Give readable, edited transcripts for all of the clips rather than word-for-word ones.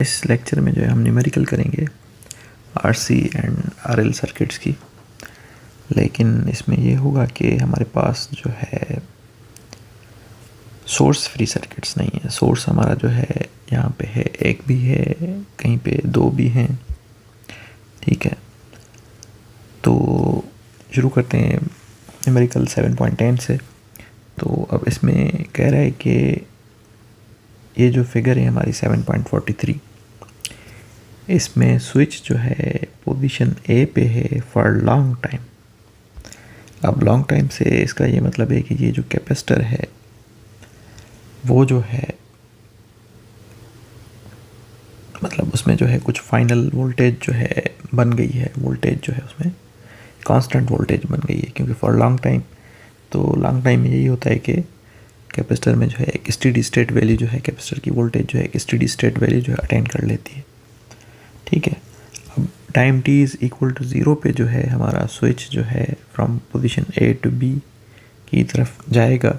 इस लेक्चर में जो है हम न्यूमेरिकल करेंगे आरसी एंड आरएल सर्किट्स की। लेकिन इसमें ये होगा कि हमारे पास जो है सोर्स फ्री सर्किट्स नहीं है। सोर्स हमारा जो है यहाँ पे है, एक भी है, कहीं पे दो भी हैं। ठीक है, तो शुरू करते हैं न्यूमेरिकल 7.10 से। तो अब इसमें कह रहा है कि ये जो फिगर है हमारी 7.43, इसमें स्विच जो है पोजीशन ए पे है फॉर लॉन्ग टाइम। अब लॉन्ग टाइम से इसका ये मतलब है कि ये जो कैपेसिटर है वो जो है मतलब उसमें जो है कुछ फाइनल वोल्टेज जो है बन गई है, वोल्टेज जो है उसमें कांस्टेंट वोल्टेज बन गई है, क्योंकि फॉर लॉन्ग टाइम, तो लॉन्ग टाइम में यही होता है कि कैपेसिटर में जो है एक स्टेडी स्टेट वैल्यू जो है, कैपेसिटर की वोल्टेज जो है एक स्टेडी स्टेट वैल्यू जो है अटेन कर लेती है। ठीक है, अब time t is equal to 0 पे जो है हमारा स्विच जो है from position A to B की तरफ जाएगा।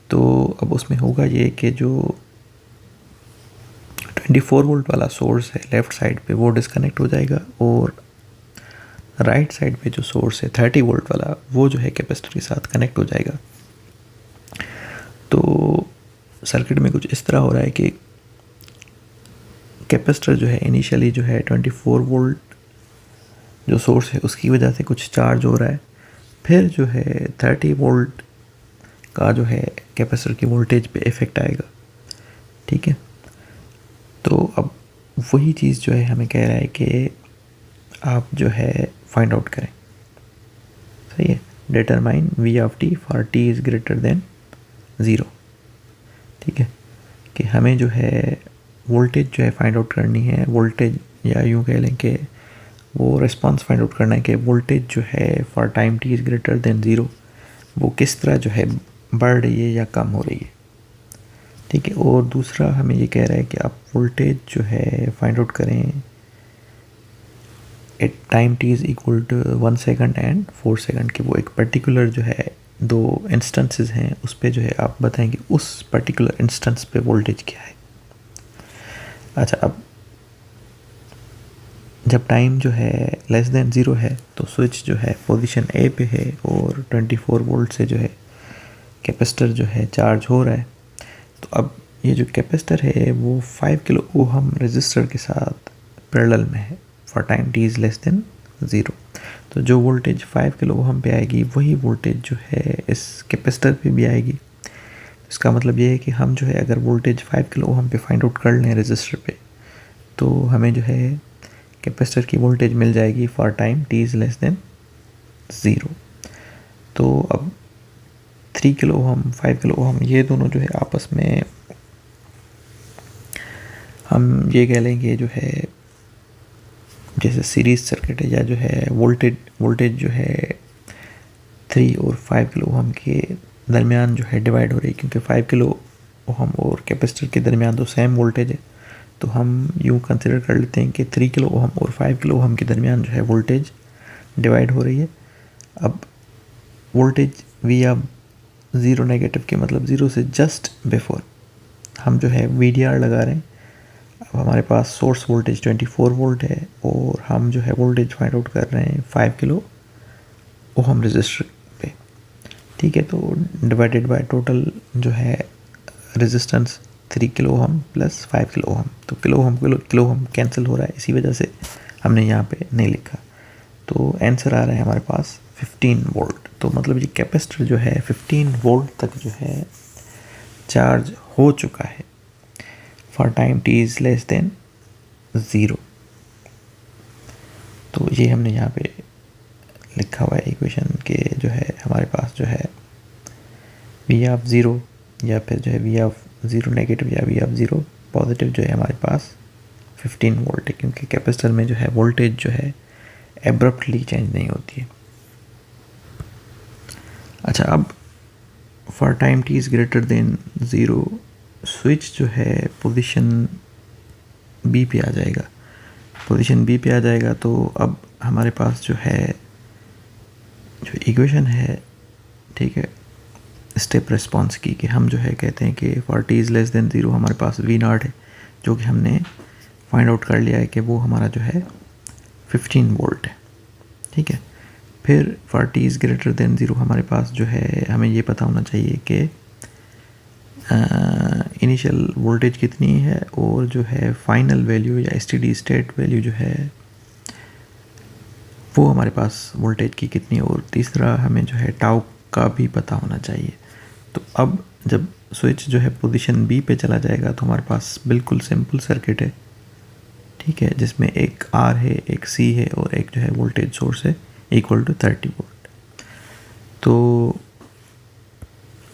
तो अब उसमें होगा ये कि जो 24 वोल्ट वाला सोर्स है लेफ़्ट साइड पे वो डिस्कनेक्ट हो जाएगा, और राइट साइड पे जो सोर्स है 30 वोल्ट वाला वो जो है कैपेसिटर के साथ कनेक्ट हो जाएगा। तो सर्किट में कुछ इस तरह हो रहा है कि कैपेसिटर जो है इनिशियली जो है 24 वोल्ट जो सोर्स है उसकी वजह से कुछ चार्ज हो रहा है, फिर जो है 30 वोल्ट का जो है कैपेसिटर की वोल्टेज पे इफ़ेक्ट आएगा। ठीक है, तो अब वही चीज़ जो है हमें कह रहा है कि आप जो है फाइंड आउट करें। सही है, determine V of T for T is greater than 0। ठीक है, कि हमें जो है वोल्टेज जो है फाइंड आउट करनी है, वोल्टेज, या यूँ कह लें कि वो रिस्पांस फाइंड आउट करना है कि वोल्टेज जो है for time T is greater than 0 वो किस तरह जो है बढ़ रही है या कम हो रही है। ठीक है, और दूसरा हमें ये कह रहा है कि आप वोल्टेज जो है फाइंड आउट करें at time T is equal to 1 second and 4 second के। वो एक पर्टिकुलर जो है दो इंस्टेंसेस हैं, उस पर जो है आप बताएंगे उस पर्टिकुलर इंस्टेंस पे वोल्टेज क्या है। अच्छा, अब जब टाइम जो है लेस देन 0 है तो स्विच जो है पोजीशन ए पे है और 24 वोल्ट से जो है कैपेसिटर जो है चार्ज हो रहा है। तो अब ये जो कैपेसिटर है वो 5 किलो ओहम रेजिस्टर के साथ पैरेलल में है for time T is less than 0। तो जो वोल्टेज 5 किलो ओहम पे आएगी वही वोल्टेज जो है इस कैपेसिटर पे भी आएगी। इसका मतलब ये है कि हम जो है अगर वोल्टेज 5 किलो ओहम पे फाइंड आउट कर लें रेजिस्टर पे, तो हमें जो है कैपेसिटर की वोल्टेज मिल जाएगी for time T is less than 0। तो अब 3 किलो ओहम 5 किलो ओहम ये दोनों जो है आपस में हम ये कह लेंगे जो है जैसे सीरीज सर्किट है, या जो है वोल्टेज जो है 3 और 5 किलो ओहम के दरमियान जो है डिवाइड हो रही है, क्योंकि 5 किलो ओहम और कैपेसिटर के दरमियान तो सेम वोल्टेज है। तो हम यूँ कंसिडर कर लेते हैं कि 3 किलो ओहम और 5 किलो ओहम के दरमियान जो है वोल्टेज डिवाइड हो रही है। अब वोल्टेज वी अब 0 नेगेटिव के मतलब 0 से जस्ट बिफोर हम जो है VDR लगा रहे हैं। अब हमारे पास सोर्स वोल्टेज 24 वोल्ट है और हम जो है वोल्टेज फाइंड आउट कर रहे हैं 5 किलो ओहम रेजिस्टर पे। ठीक है, तो डिवाइडेड बाय टोटल जो है resistance 3 kilo ohm plus 5 kilo ohm, तो किलो ओहम कैंसिल हो रहा है, इसी वजह से हमने यहाँ पे नहीं लिखा। तो आंसर आ रहा है हमारे पास 15 वोल्ट। तो मतलब ये कैपेसिटर जो है 15 वोल्ट तक जो है चार्ज हो चुका है for time T is less than 0। तो ये हमने यहाँ पे लिखा हुआ है इक्वेशन के जो है हमारे पास जो है वी ऑफ 0 या फिर जो है वी ऑफ 0 नेगेटिव या वी ऑफ 0 पॉजिटिव जो है हमारे पास 15 वोल्ट है, क्योंकि कैपेसिटर में जो है वोल्टेज जो है एब्रप्टली चेंज नहीं होती है। अच्छा, अब for time T is greater than 0 switch जो है पोजीशन बी पे आ जाएगा। पोजीशन बी पे आ जाएगा तो अब हमारे पास जो है जो इक्वेशन है, ठीक है, स्टेप रिस्पॉन्स की, कि हम जो है कहते हैं कि for T is less than 0 हमारे पास V0 है, जो कि हमने फाइंड आउट कर लिया है कि वो हमारा जो है 15 वोल्ट है, ठीक है। फिर for t is greater than 0 हमारे पास जो है हमें ये पता होना चाहिए कि इनिशियल वोल्टेज कितनी है और जो है फाइनल वैल्यू या स्टेडी स्टेट वैल्यू जो है वो हमारे पास वोल्टेज की कितनी है, और तीसरा हमें जो है टाउ का भी पता होना चाहिए। तो अब जब स्विच जो है पोजीशन बी पे चला जाएगा तो हमारे पास बिल्कुल सिंपल सर्किट है, ठीक है, जिसमें एक आर है, एक सी है और एक जो है वोल्टेज सोर्स है इक्वल टू 30 वोल्ट। तो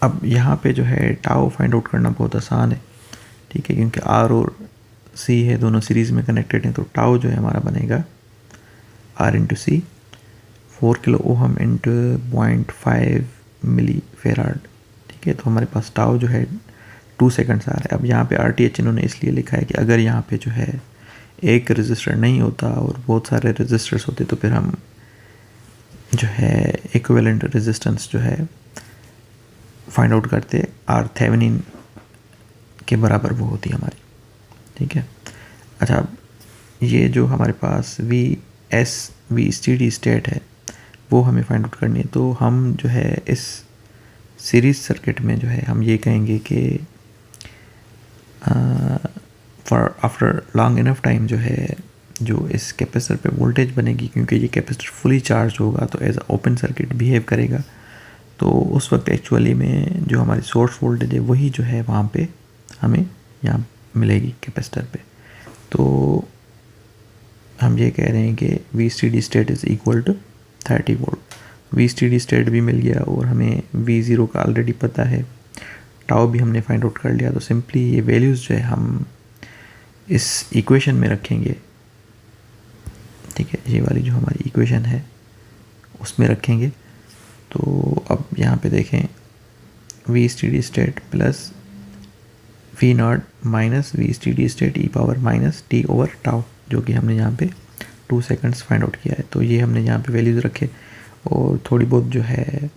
अब यहाँ पे जो है टाउ फाइंड आउट करना बहुत आसान है, ठीक है, क्योंकि आर और सी है, दोनों सीरीज़ में कनेक्टेड हैं। तो टाउ जो है हमारा बनेगा R into C, 4 kilo ohm into 0.5 milli farad, ठीक है। तो हमारे पास टाउ जो है 2 सेकंड्स आ रहा है। अब यहाँ पे RTH इन्होंने इसलिए लिखा है कि अगर यहाँ पे जो है एक रजिस्टर नहीं होता और बहुत सारे रजिस्टर्स होते तो फिर हम जो है इक्विवेलेंट रेजिस्टेंस जो है फाइंड आउट करते, आर थेवेनिन के बराबर वो होती हमारी, ठीक है। अच्छा, अब ये जो हमारे पास वी स्टेडी स्टेट है वो हमें फाइंड आउट करनी है। तो हम जो है इस सीरीज सर्किट में जो है हम ये कहेंगे कि for after long enough time जो है जो इस कैपेसिटर पे वोल्टेज बनेगी, क्योंकि ये कैपेसिटर फुली चार्ज होगा तो एज ओपन सर्किट बिहेव करेगा। तो उस वक्त एक्चुअली में जो हमारी सोर्स वोल्टेज है वही जो है वहाँ पे हमें यहाँ मिलेगी कैपेसिटर पे। तो हम ये कह रहे हैं कि V steady state is equal to 30 volt. V steady state भी मिल गया और हमें V0 का ऑलरेडी पता है, टाउ भी हमने फाइंड आउट कर लिया। तो सिंपली ये वैल्यूज़ जो है हम इस इक्वेशन में रखेंगे, ठीक है, ये वाली जो हमारी इक्वेशन है उसमें रखेंगे। तो अब यहाँ पे देखें, V steady state plus V naught minus V steady state e power minus T over tau, जो कि हमने यहाँ पे 2 सेकंड्स फाइंड आउट किया है। तो ये हमने यहाँ पे वैल्यूज़ रखे और थोड़ी बहुत जो है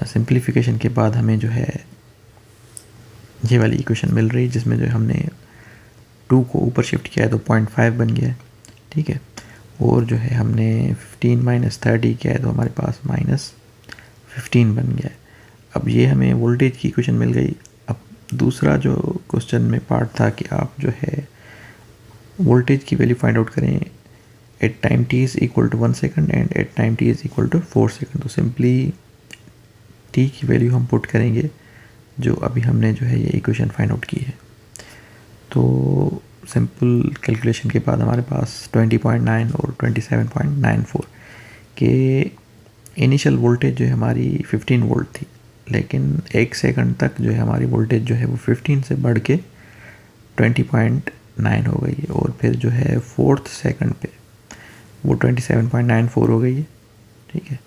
सिंप्लीफिकेशन के बाद हमें जो है ये वाली इक्वेशन मिल रही है, जिसमें जो हमने 2 को ऊपर शिफ्ट किया है तो 0.5 बन गया है, ठीक है। और जो है हमने 15 माइनस 30 किया है तो हमारे पास माइनस 15 बन गया है। अब ये हमें वोल्टेज की इक्वेशन मिल गई। अब दूसरा जो क्वेश्चन में पार्ट था कि आप जो है वोल्टेज की वैल्यू फाइंड आउट करें at time t is equal to 1 second and at time t is equal to 4 second. तो सिंपली t की वैल्यू हम पुट करेंगे जो अभी हमने जो है ये इक्वेशन फाइंड आउट की है। तो सिंपल कैलकुलेशन के बाद हमारे पास 20.9 और 27.94 के इनिशियल वोल्टेज जो है हमारी 15 वोल्ट थी, लेकिन 1 सेकंड तक जो है हमारी वोल्टेज जो है वो 15 से बढ़ के 20.9 हो गई है, और फिर जो है 4th सेकंड पे वो 27.94 हो गई है, ठीक है।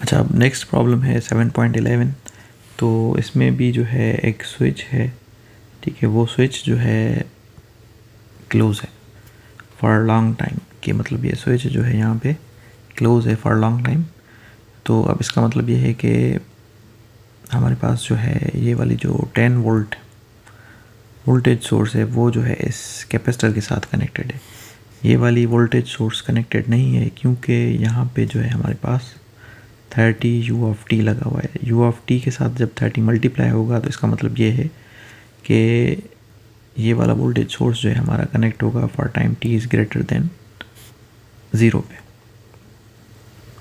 अच्छा, अब नेक्स्ट प्रॉब्लम है 7.11। तो इसमें भी जो है एक स्विच है, ठीक है, वो स्विच जो है क्लोज है फॉर लॉन्ग टाइम, कि मतलब ये स्विच जो है यहाँ पे क्लोज है फॉर लॉन्ग टाइम। तो अब इसका मतलब ये है कि हमारे पास जो है ये वाली जो 10 वोल्ट वोल्टेज सोर्स है वो जो है इस कैपेसिटर के साथ कनेक्टेड है। ये वाली वोल्टेज सोर्स कनेक्टेड नहीं है क्योंकि यहाँ पे जो है हमारे पास 30 u ऑफ t लगा हुआ है। u ऑफ t के साथ जब 30 मल्टीप्लाई होगा तो इसका मतलब ये है कि ये वाला वोल्टेज सोर्स जो है हमारा कनेक्ट होगा for time t is greater than 0 पे,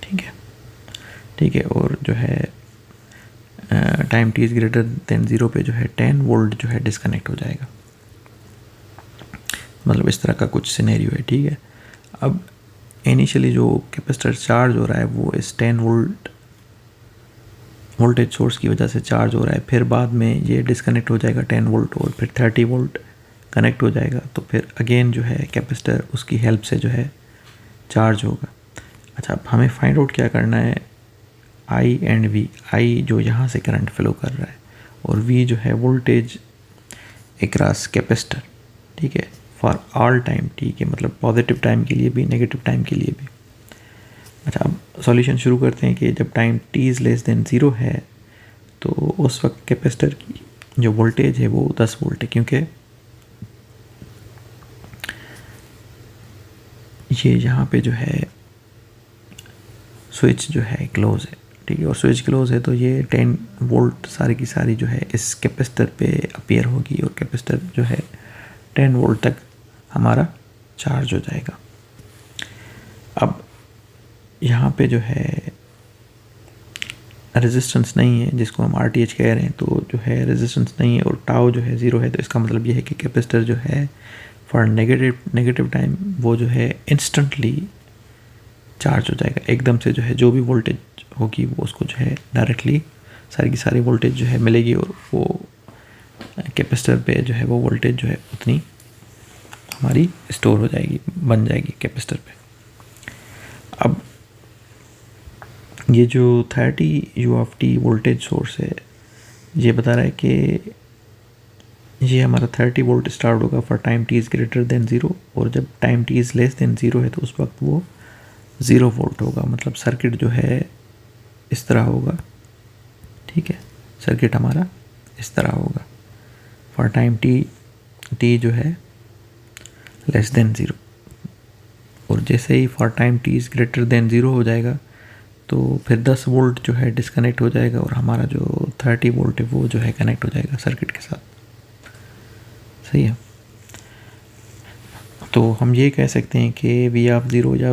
ठीक है। और जो है time t is greater than 0 पे जो है 10 वोल्ट जो है डिस्कनेक्ट हो जाएगा। मतलब इस तरह का कुछ सिनेरियो है, ठीक है। अब इनिशियली जो कैपेसिटर चार्ज हो रहा है वो इस 10 वोल्ट वोल्टेज सोर्स की वजह से चार्ज हो रहा है, फिर बाद में ये डिस्कनेक्ट हो जाएगा 10 वोल्ट और फिर 30 वोल्ट कनेक्ट हो जाएगा। तो फिर अगेन जो है कैपेसिटर उसकी हेल्प से जो है चार्ज होगा। अच्छा, अब हमें फाइंड आउट क्या करना है, I एंड V। I जो यहाँ से करंट फ्लो कर रहा है और V जो है वोल्टेज अक्रॉस कैपेसिटर, ठीक है, फॉर ऑल टाइम, ठीक है, मतलब पॉजिटिव टाइम के लिए भी नेगेटिव टाइम के लिए भी। अच्छा, अब सॉल्यूशन शुरू करते हैं कि जब time t is less than 0 है तो उस वक्त कैपेसिटर की जो वोल्टेज है वो 10 वोल्ट है, क्योंकि ये यहाँ पे जो है स्विच जो है क्लोज है, ठीक है, और स्विच क्लोज है तो ये 10 वोल्ट सारी की सारी जो है इस कैपेसिटर पे अपीयर होगी और कैपेसिटर जो है 10 वोल्ट तक हमारा चार्ज हो जाएगा। अब यहाँ पे जो है रेजिस्टेंस नहीं है, जिसको हम RTH कह रहे हैं, तो जो है रेजिस्टेंस नहीं है और टाउ जो है 0 है, तो इसका मतलब ये है कि कैपेसिटर जो है फॉर नेगेटिव टाइम वो जो है इंस्टेंटली चार्ज हो जाएगा एकदम से, जो है जो भी वोल्टेज होगी वो उसको जो है डायरेक्टली सारी की सारी वोल्टेज जो है मिलेगी और वो कैपेसिटर पे जो है वो वोल्टेज जो है उतनी हमारी स्टोर हो जाएगी, बन जाएगी कैपेसिटर पे। अब ये जो 30 U वोल्टेज सोर्स है, ये बता रहा है कि ये हमारा 30 वोल्ट स्टार्ट होगा for time t is greater than 0, और जब time t is less than 0 है तो उस वक्त वो 0 वोल्ट होगा। मतलब सर्किट जो है इस तरह होगा, ठीक है, सर्किट हमारा इस तरह होगा फॉर टाइम t जो है लेस देन 0, और जैसे ही for time t is greater than 0 हो जाएगा तो फिर 10 वोल्ट जो है डिस्कनेक्ट हो जाएगा और हमारा जो 30 वोल्ट है वो जो है कनेक्ट हो जाएगा सर्किट के साथ। सही है, तो हम ये कह सकते हैं कि V0 या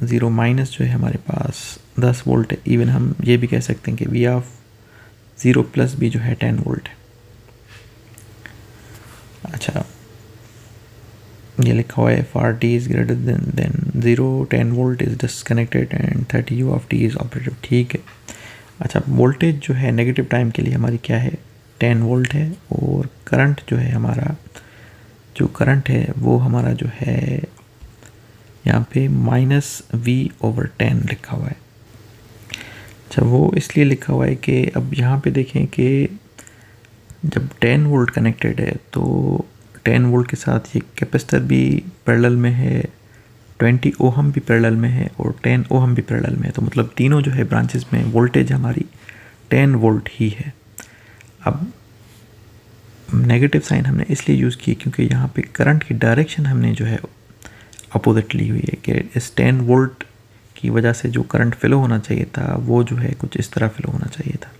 V0 माइनस जो है हमारे पास 10 वोल्ट है। इवन हम ये भी कह सकते हैं कि V0 प्लस भी जो है 10 वोल्ट है। अच्छा, ये लिखा हुआ है for t is greater than 0 10 volt is disconnected and 30 U is operative, ठीक है। अच्छा, वोल्टेज जो है नेगेटिव टाइम के लिए हमारी क्या है, 10 वोल्ट है, और करंट जो है हमारा जो करंट है वो हमारा जो है यहाँ पे -V/10 लिखा हुआ है। अच्छा, वो इसलिए लिखा हुआ है कि अब यहाँ पे देखें कि जब 10 वोल्ट कनेक्टेड है तो 10 वोल्ट के साथ ये कैपेसिटर भी पैरेलल में है, 20 ओहम भी पैरेलल में है और 10 ओहम भी पैरेलल में है, तो मतलब तीनों जो है ब्रांचेस में वोल्टेज हमारी 10 वोल्ट ही है। अब नेगेटिव साइन हमने इसलिए यूज़ की क्योंकि यहाँ पे करंट की डायरेक्शन हमने जो है अपोजिट ली हुई है कि इस 10 वोल्ट की वजह से जो करंट फ्लो होना चाहिए था वो जो है कुछ इस तरह फ्लो होना चाहिए था,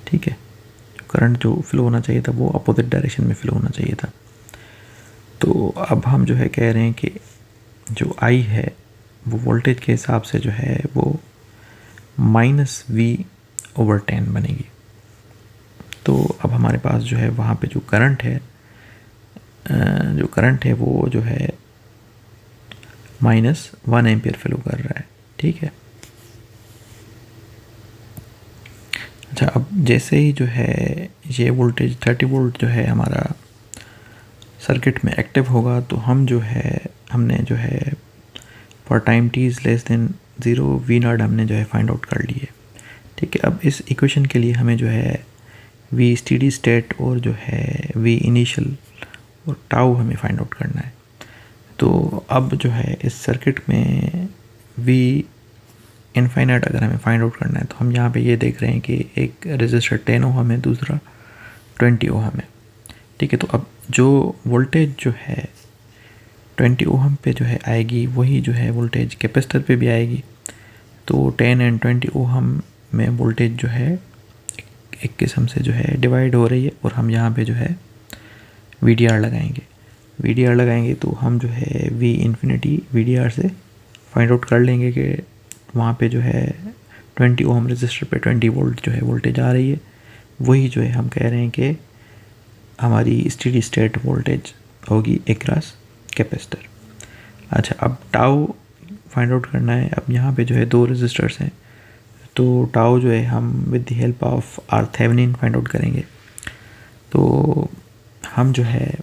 ठीक है, जो करंट जो फ्लो होना चाहिए था वो अपोजिट डायरेक्शन में फ्लो होना चाहिए था। तो अब हम जो है कह रहे हैं कि जो I है वो वोल्टेज के हिसाब से जो है वो -V/10 बनेगी। तो अब हमारे पास जो है वहाँ पे जो करंट है वो जो है -1 एम्पियर फ्लो कर रहा है, ठीक है। अच्छा, अब जैसे ही जो है ये वोल्टेज 30 वोल्ट जो है हमारा सर्किट में एक्टिव होगा तो हमने जो है for time t is less than 0 V0 हमने जो है फाइंड आउट कर ली है, ठीक है। अब इस इक्वेशन के लिए हमें जो है V स्टेडी स्टेट और जो है V इनिशियल और टाउ हमें फाइंड आउट करना है। तो अब जो है इस सर्किट में V इनफाइनाइट अगर हमें फाइंड आउट करना है तो हम यहाँ पे ये देख रहे हैं कि एक रेजिस्टर 10 ओहम है, दूसरा 20 ओहम है, ठीक है। तो अब जो वोल्टेज जो है 20 ओहम पे जो है आएगी वही जो है वोल्टेज कैपेसिटर पे भी आएगी। तो 10 एंड 20 ओहम में वोल्टेज जो है एक किस्म से जो है डिवाइड हो रही है और हम यहाँ पे जो है VDR लगाएंगे तो हम जो है V इन्फिनिटी VDR से फाइंड आउट कर लेंगे कि वहाँ पे जो है 20 ओहम रजिस्टर पे 20 वोल्ट जो है वोल्टेज आ रही है, वही जो है हम कह रहे हैं कि हमारी स्टेडी स्टेट वोल्टेज होगी एक्रॉस कैपेसिटर। अच्छा, अब टाउ फाइंड आउट करना है। अब यहाँ पे जो है 2 रजिस्टर्स हैं तो टाउ जो है हम with the help of RThevenin find out करेंगे। तो हम जो है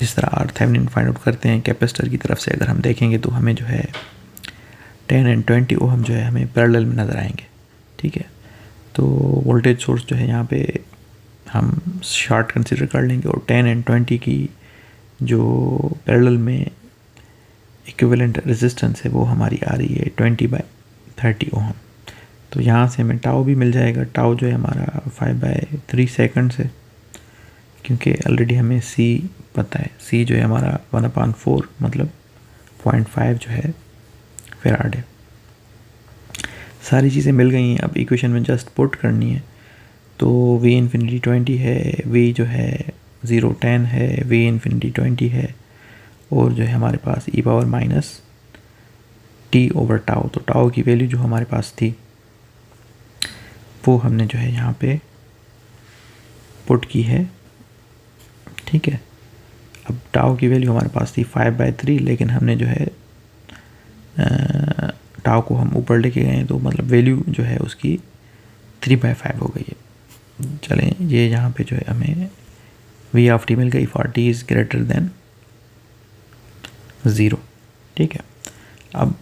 जिस तरह RThevenin फाइंड आउट करते हैं कैपेसिटर की तरफ से अगर हम देखेंगे तो हमें जो है 10 एंड 20 ओहम जो है हमें पैरेलल में नज़र आएंगे, ठीक है। तो वोल्टेज सोर्स जो है यहाँ पे हम शॉर्ट कंसिडर कर लेंगे और 10 एंड 20 की जो पैरेलल में इक्विवेलेंट रेजिस्टेंस है वो हमारी आ रही है 20/30 ओहम, तो यहाँ से हमें टाउ भी मिल जाएगा। टाउ जो है हमारा 5/3 सेकंड्स है, क्योंकि ऑलरेडी हमें सी पता है। सी जो है हमारा 1/4 मतलब 0.5 जो है फैराड है। सारी चीज़ें मिल गई हैं, अब इक्वेशन में जस्ट पुट करनी है। तो v इन्फिनिटी 20 है, v जो है 0 10 है, v इन्फिनिटी 20 है, और जो है हमारे पास e⁻t/टाउ। तो टाउ की वैल्यू जो हमारे पास थी वो हमने जो है यहाँ पे पुट की है, ठीक है। अब टाउ की वैल्यू हमारे पास थी 5/3, लेकिन हमने जो है टाउ को हम ऊपर लेके गए, तो मतलब वैल्यू जो है उसकी 3/5 हो गई है। चलें, ये यहाँ पे जो है हमें v(t) मिल गई for t is greater than 0, ठीक है। अब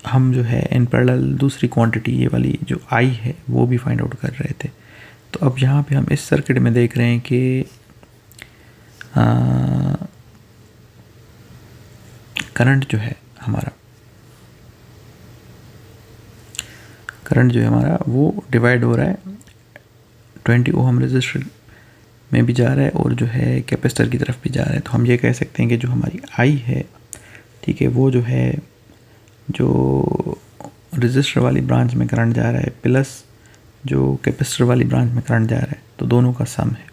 हम जो है इन पैरेलल दूसरी क्वांटिटी ये वाली जो i है वो भी फाइंड आउट कर रहे थे। तो अब यहाँ पे हम इस सर्किट में देख रहे हैं कि करंट जो है हमारा वो डिवाइड हो रहा है, 20 ओम रेजिस्टर में भी जा रहा है और जो है कैपेसिटर की तरफ भी जा रहा है। तो हम ये कह सकते हैं कि जो हमारी आई है, ठीक है, वो जो है जो रेजिस्टर वाली ब्रांच में करंट जा रहा है प्लस जो कैपेसिटर वाली ब्रांच में करंट जा रहा है, तो दोनों का सम है।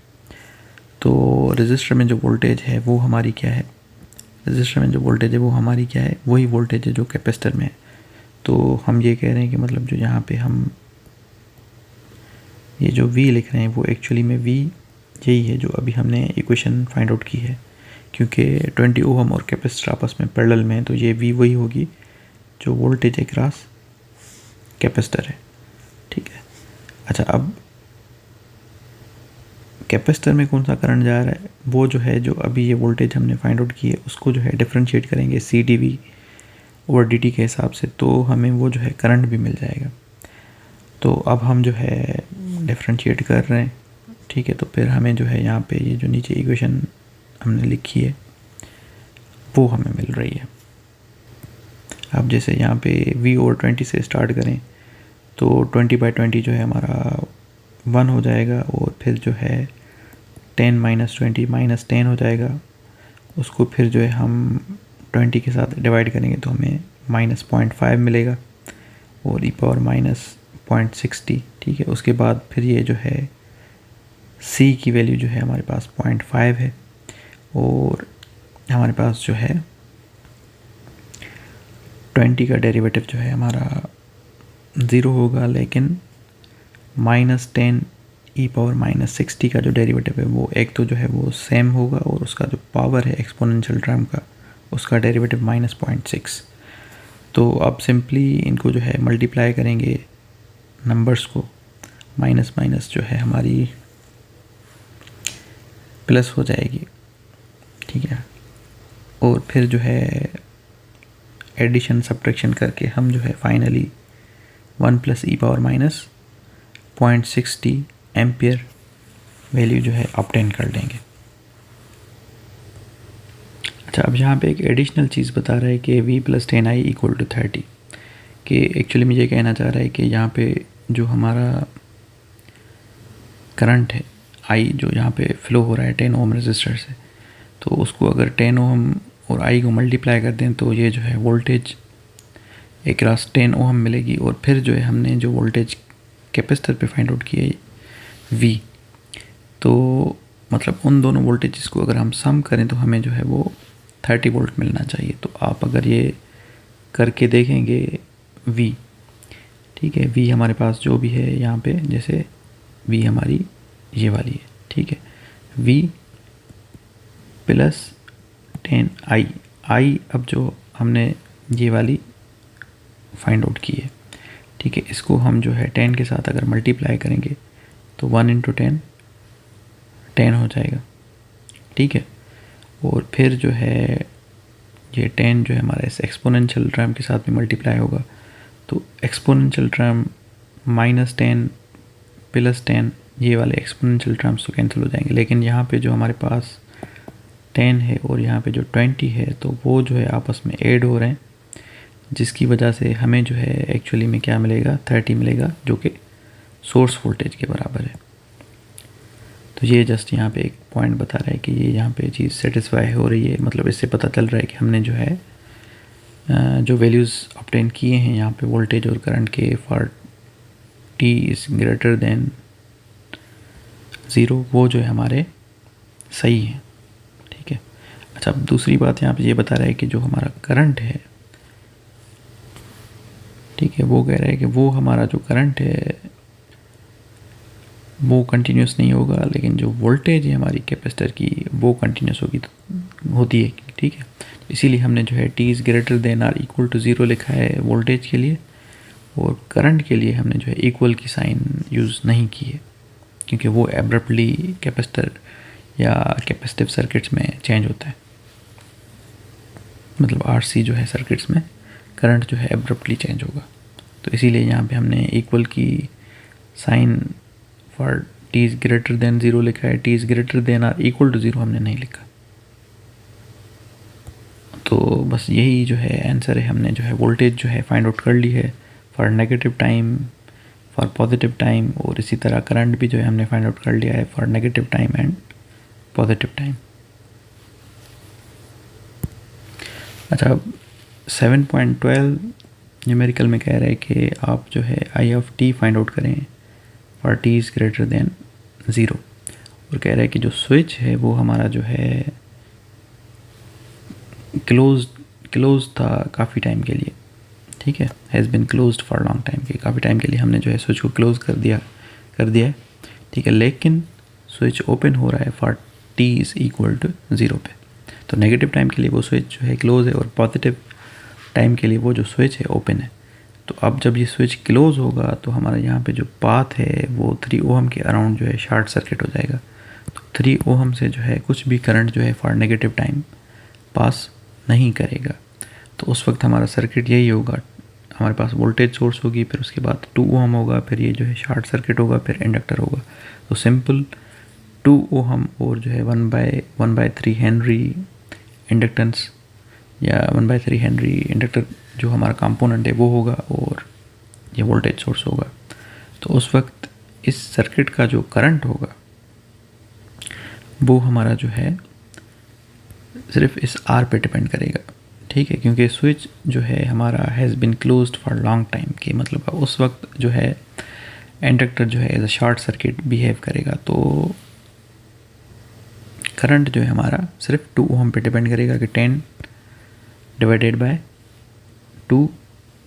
तो रेजिस्टर में जो वोल्टेज है वो हमारी क्या है, वही वोल्टेज है जो कैपेसिटर में है। तो हम ये कह रहे हैं कि मतलब जो यहाँ पे हम ये जो V लिख रहे हैं वो एक्चुअली में V यही है जो अभी हमने इक्वेशन फाइंड आउट की है, क्योंकि 20 ओम और कैपेसिटर आपस में पैरेलल में है, तो ये V वही होगी जो वोल्टेज अक्रॉस कैपेसिटर है, ठीक है। अच्छा, अब कैपेसिटर में कौन सा करंट जा रहा है, वो जो है जो अभी ये वोल्टेज हमने फाइंड आउट की है उसको जो है डिफरेंशिएट करेंगे CdV/dt के हिसाब से, तो हमें वो जो है करंट भी मिल जाएगा। तो अब हम जो है डिफरेंशिएट कर रहे हैं, ठीक है। तो फिर हमें जो है यहाँ पे ये जो नीचे इक्वेशन हमने लिखी है वो हमें मिल रही है। अब जैसे यहाँ पे v/20 से स्टार्ट करें तो 20/20 जो है हमारा 1 हो जाएगा, और फिर जो है 10 - 20 -10 हो जाएगा। उसको फिर जो है हम 20 के साथ डिवाइड करेंगे तो हमें -0.5 मिलेगा, और e⁻−0.60, ठीक है। उसके बाद फिर ये जो है c की वैल्यू जो है हमारे पास 0.5 है, और हमारे पास जो है 20 का डेरिवेटिव जो है हमारा 0 होगा, लेकिन -10 e⁻−60 का जो डेरिवेटिव है वो एक तो जो है वो सेम होगा, और उसका जो पावर है एक्सपोनेंशियल टर्म का उसका डेरिवेटिव -0.6। तो अब सिंपली इनको जो है मल्टीप्लाई करेंगे नंबर्स को, माइनस माइनस जो है हमारी प्लस हो जाएगी, ठीक है। और फिर जो है एडिशन सब्ट्रैक्शन करके हम जो है फाइनली 1 + e⁻−0.60 एम्पियर वैल्यू जो है ऑब्टेन कर लेंगे। अच्छा, अब यहाँ पे एक एडिशनल चीज़ बता रहा है कि v + 10i = 30, कि एक्चुअली मुझे ये कहना चाह रहा है कि यहाँ पे जो हमारा करंट है i जो यहाँ पे फ्लो हो रहा है 10 ओम रेजिस्टर से, तो उसको अगर 10 ओम और i को मल्टीप्लाई कर दें तो ये जो है वोल्टेज अक्रॉस 10 ओम मिलेगी, और फिर जो है हमने जो वोल्टेज कैपेसिटर पे फाइंड आउट किया है v, तो मतलब उन दोनों वोल्टेजेस को अगर हम सम करें तो हमें जो है वो 30 वोल्ट मिलना चाहिए। तो आप अगर ये करके देखेंगे v, ठीक है, v हमारे पास जो भी है यहाँ पे, जैसे v हमारी ये वाली है, ठीक है, v + 10i, अब जो हमने ये वाली फाइंड आउट की है, ठीक है, इसको हम जो है 10 के साथ अगर मल्टीप्लाई करेंगे तो 1 × 10 10 हो जाएगा, ठीक है। और फिर जो है ये 10 जो है हमारा इस एक्सपोनेंशियल टर्म के साथ भी मल्टीप्लाई होगा, तो एक्सपोनेंशियल टर्म -10 + 10 ये वाले एक्सपोनेंशियल टर्म्स तो कैंसिल हो जाएंगे, लेकिन यहाँ पे जो हमारे पास 10 है और यहाँ पे जो 20 है तो वो जो है आपस में ऐड हो रहे हैं, जिसकी वजह से हमें जो है एक्चुअली में क्या मिलेगा, 30 मिलेगा, जो कि सोर्स वोल्टेज के बराबर है। तो ये जस्ट यहाँ पे एक पॉइंट बता रहा है कि ये यहाँ पे चीज़ सेटिस्फाई हो रही है, मतलब इससे पता चल रहा है कि हमने जो है जो वैल्यूज़ ऑब्टेन किए हैं यहाँ पे वोल्टेज और करंट के for t is greater than 0, वो जो है हमारे सही है। ठीक है। अच्छा, अब दूसरी बात यहाँ पे ये बता रहा है कि जो हमारा करंट है, ठीक है, वो कह रहा है कि वो हमारा जो करंट है वो कंटिन्यूस नहीं होगा, लेकिन जो वोल्टेज है हमारी कैपेसिटर की वो कंटिन्यूस होती है। ठीक है। इसीलिए हमने जो है t is greater than or equal to 0 लिखा है वोल्टेज के लिए, और करंट के लिए हमने जो है इक्वल की साइन यूज़ नहीं की है, क्योंकि वो एब्रप्टली कैपेसिटर या कैपेसिटिव सर्किट्स में चेंज होता है। मतलब आरसी जो है सर्किट्स में करंट जो है एब्रप्टली चेंज होगा, तो इसीलिए यहाँ पे हमने इक्वल की sign for t is greater than 0 लिखा है, t is greater than or equal to 0 हमने नहीं लिखा। तो बस यही जो है आंसर है। हमने जो है वोल्टेज जो है फाइंड आउट कर ली है for negative time, for positive time, और इसी तरह करंट भी जो है हमने फाइंड आउट कर लिया है for negative time and positive time. अच्छा, 7.12 न्यूमेरिकल में कह रहा है कि आप जो है आई ऑफ टी फाइंड आउट करें for T is greater than 0, और कह रहा है कि जो स्विच है वो हमारा जो है क्लोज था काफ़ी टाइम के लिए। ठीक है, has been closed for long time, के काफ़ी टाइम के लिए हमने जो है स्विच को क्लोज कर दिया है। ठीक है, लेकिन स्विच ओपन हो रहा है for T is equal to 0 पे। तो नेगेटिव टाइम के लिए वो स्विच जो है क्लोज है, और पॉजिटिव टाइम के लिए वो जो स्विच है ओपन है। तो अब जब ये स्विच क्लोज होगा तो हमारा यहाँ पे जो पाथ है वो 3 ओहम के अराउंड जो है शॉर्ट सर्किट हो जाएगा। तो 3 ओहम से जो है कुछ भी करंट जो है फॉर नेगेटिव टाइम पास नहीं करेगा। तो उस वक्त हमारा सर्किट यही होगा, हमारे पास वोल्टेज सोर्स होगी, फिर उसके बाद 2 ओहम होगा, फिर ये जो है शॉर्ट सर्किट होगा, फिर इंडक्टर होगा। तो सिंपल 2 ओहम और जो है 1/3 हेनरी इंडक्टेंस या 1/3 हेनरी इंडक्टर जो हमारा कंपोनेंट है वो होगा, और ये वोल्टेज सोर्स होगा। तो उस वक्त इस सर्किट का जो करंट होगा वो हमारा जो है सिर्फ इस आर पे डिपेंड करेगा। ठीक है, क्योंकि स्विच जो है हमारा has been closed for long time, के मतलब उस वक्त जो है इंडक्टर जो है as a short circuit behave करेगा। तो करंट जो है हमारा सिर्फ 2 ओहम पे डिपेंड करेगा कि 10 डिवाइडेड बाय 2,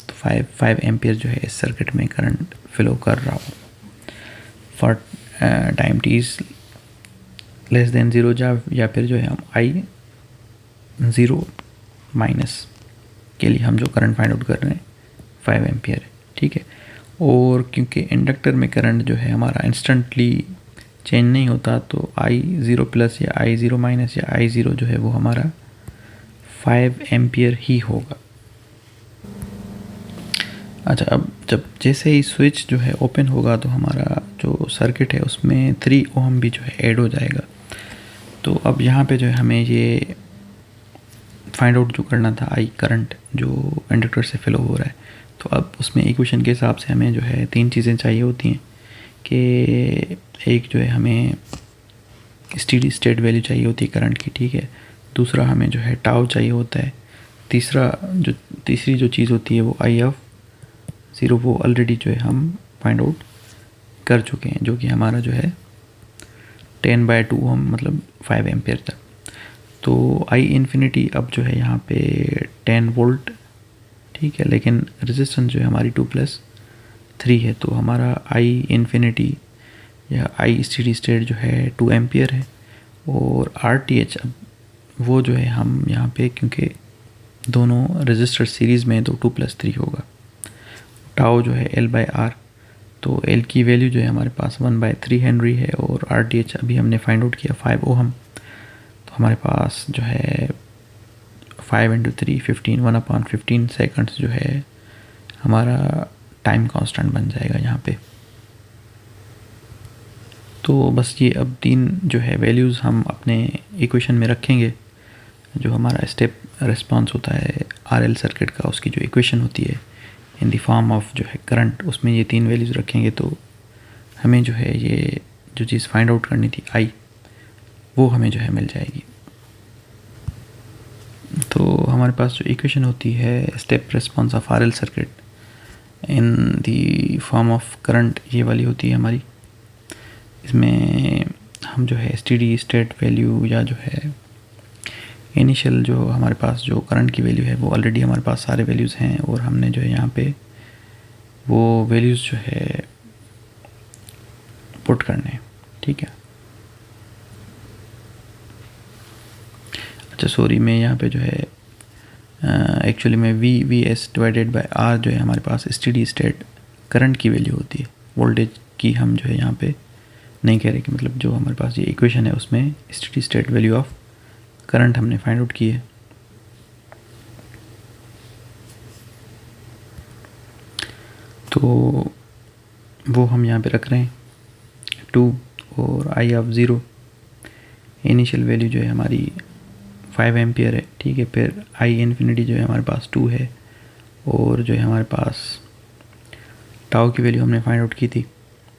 तो 5 एम्पियर जो है इस सर्किट में करंट फ्लो कर रहा हो for time T is less than 0, या फिर जो है हम आई 0 माइनस के लिए हम जो करंट फाइंड आउट कर रहे हैं 5 एम्पियर है। ठीक है, और क्योंकि इंडक्टर में करंट जो है हमारा इंस्टेंटली चेंज नहीं होता, तो आई 0 प्लस या आई 0 माइनस या आई 0 जो है वो हमारा 5 एम्पियर ही होगा। अच्छा, अब जब जैसे ही स्विच जो है ओपन होगा तो हमारा जो सर्किट है उसमें 3 ओहम भी जो है ऐड हो जाएगा। तो अब यहाँ पे जो है हमें ये फाइंड आउट जो करना था आई करंट जो इंडक्टर से फ्लो हो रहा है। तो अब उसमें इक्वेशन के हिसाब से हमें जो है 3 चीज़ें चाहिए होती हैं कि एक जो है हमें स्टेडी स्टेट वैल्यू चाहिए होती है करंट की। ठीक है, दूसरा हमें जो है टाउ चाहिए होता है, तीसरी जो चीज़ होती है वो आई ऑफ 0, वो ऑलरेडी जो है हम फाइंड आउट कर चुके हैं, जो कि हमारा जो है 10/2 ओहम मतलब 5 एम्पियर तक। तो आई इन्फिनिटी अब जो है यहाँ पे 10 वोल्ट। ठीक है, लेकिन रेजिस्टेंस जो है हमारी 2+3 है, तो हमारा आई इन्फिनिटी या आई स्टेडी स्टेट जो है 2 एम्पियर है। और RTH अब वो जो है हम यहाँ पे क्योंकि दोनों रेजिस्टर सीरीज़ में, तो 2+3 होगा। टाउ जो है L/R, तो L की वैल्यू जो है हमारे पास 1/3 हेनरी है, और RTH अभी हमने फाइंड आउट किया 5 ओहम। तो हमारे पास जो है 5 × 3 15 1/15 सेकंड्स जो है हमारा टाइम कांस्टेंट बन जाएगा यहाँ पे। तो बस ये अब 3 जो है वैल्यूज़ हम अपने इक्वेशन में रखेंगे, जो हमारा स्टेप रिस्पॉन्स होता है आरएल सर्किट का, उसकी जो इक्वेशन होती है इन द फॉर्म ऑफ जो है करंट, उसमें ये 3 वैल्यूज़ रखेंगे तो हमें जो है ये जो चीज़ फाइंड आउट करनी थी आई, वो हमें जो है मिल जाएगी। तो हमारे पास जो इक्वेशन होती है step response of RL circuit in the form of current, ये वाली होती है हमारी। इसमें हम जो है स्टेडी स्टेट वैल्यू या जो है इनिशियल जो हमारे पास जो करंट की वैल्यू है वो ऑलरेडी हमारे पास सारे वैल्यूज़ हैं, और हमने जो है यहाँ पे वो वैल्यूज़ जो है पुट करने हैं। ठीक है, अच्छा सॉरी, मैं यहाँ पे जो है एक्चुअली में V S divided by R जो है हमारे पास स्टेडी स्टेट करंट की वैल्यू होती है, वोल्टेज की हम जो है यहाँ पे नहीं कह रहे कि मतलब जो हमारे पास ये इक्वेशन है उसमें steady state value of current हमने फाइंड आउट की है। तो वो हम यहाँ पे रख रहे हैं 2 और आई ऑफ 0, इनिशियल वैल्यू जो है हमारी 5 एम्पियर है। ठीक है, फिर आई इन्फिनिटी जो है हमारे पास 2 है, और जो है हमारे पास टाउ की वैल्यू हमने फाइंड आउट की थी।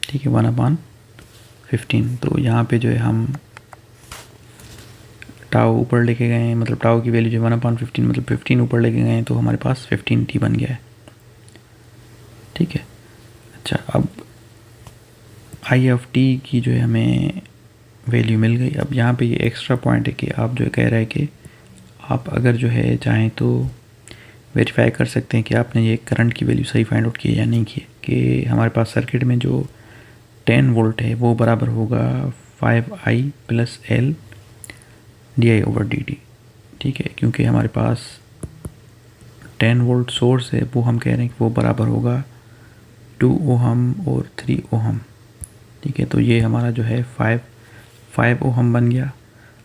ठीक है, 1/15। तो यहाँ पे जो है हम टाउ ऊपर लेके गए हैं, मतलब टाउ की वैल्यू जो 1/15 मतलब 15 ऊपर लेके गए हैं, तो हमारे पास 15t बन गया है। ठीक है, अच्छा अब आई ऑफ टी की जो है हमें वैल्यू मिल गई। अब यहाँ पे ये एक्स्ट्रा पॉइंट है कि आप जो कह रहे हैं कि आप अगर जो है चाहें तो वेरीफाई कर सकते हैं कि आपने ये करंट की वैल्यू सही फाइंड आउट की या नहीं की, कि हमारे पास सर्किट में जो 10 वोल्ट है वो बराबर होगा 5i + L di/dt। ठीक है, क्योंकि हमारे पास 10 वोल्ट सोर्स है, वो हम कह रहे हैं कि वो बराबर होगा 2 ओहम और 3 ओहम। ठीक है, तो ये हमारा जो है 5 ओहम बन गया।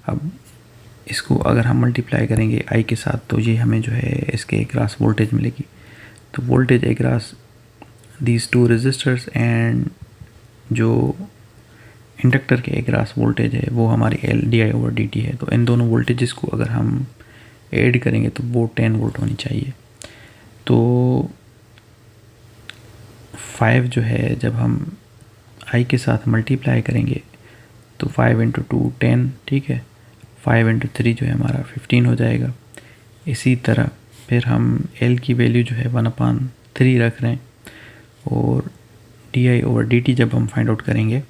अब इसको अगर हम मल्टीप्लाई करेंगे आई के साथ, तो ये हमें जो है इसके अक्रॉस वोल्टेज मिलेगी। तो voltage across these 2 resistors and जो इंडक्टर के अक्रॉस वोल्टेज है वो हमारी L di/dt है। तो इन दोनों वोल्टेजेस को अगर हम ऐड करेंगे तो वो 10 वोल्ट होनी चाहिए। तो 5 जो है जब हम आई के साथ मल्टीप्लाई करेंगे तो 5 × 2 10। ठीक है, 5 × 3 जो है हमारा 15 हो जाएगा। इसी तरह फिर हम L की वैल्यू जो है 1/3 रख रहे हैं, और di/dt जब हम फाइंड आउट करेंगे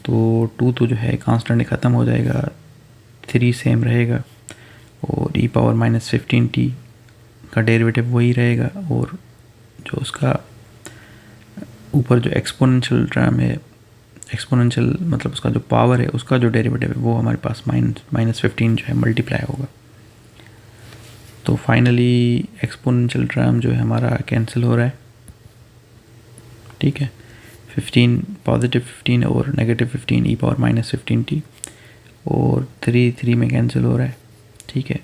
तो 2 तो जो है कांस्टेंट ख़त्म हो जाएगा, 3 सेम रहेगा, और e⁻−15t का डेरिवेटिव वही रहेगा, और जो उसका ऊपर जो एक्सपोनेंशियल टर्म है, एक्सपोनेंशियल मतलब उसका जो पावर है उसका जो डेरिवेटिव है वो हमारे पास -15 जो है मल्टीप्लाई होगा। तो फाइनली एक्सपोनेंशियल टर्म जो है हमारा कैंसिल हो रहा है। ठीक है, 15 +15 और -15 e⁻−15t, और 3 में कैंसिल हो रहा है। ठीक है,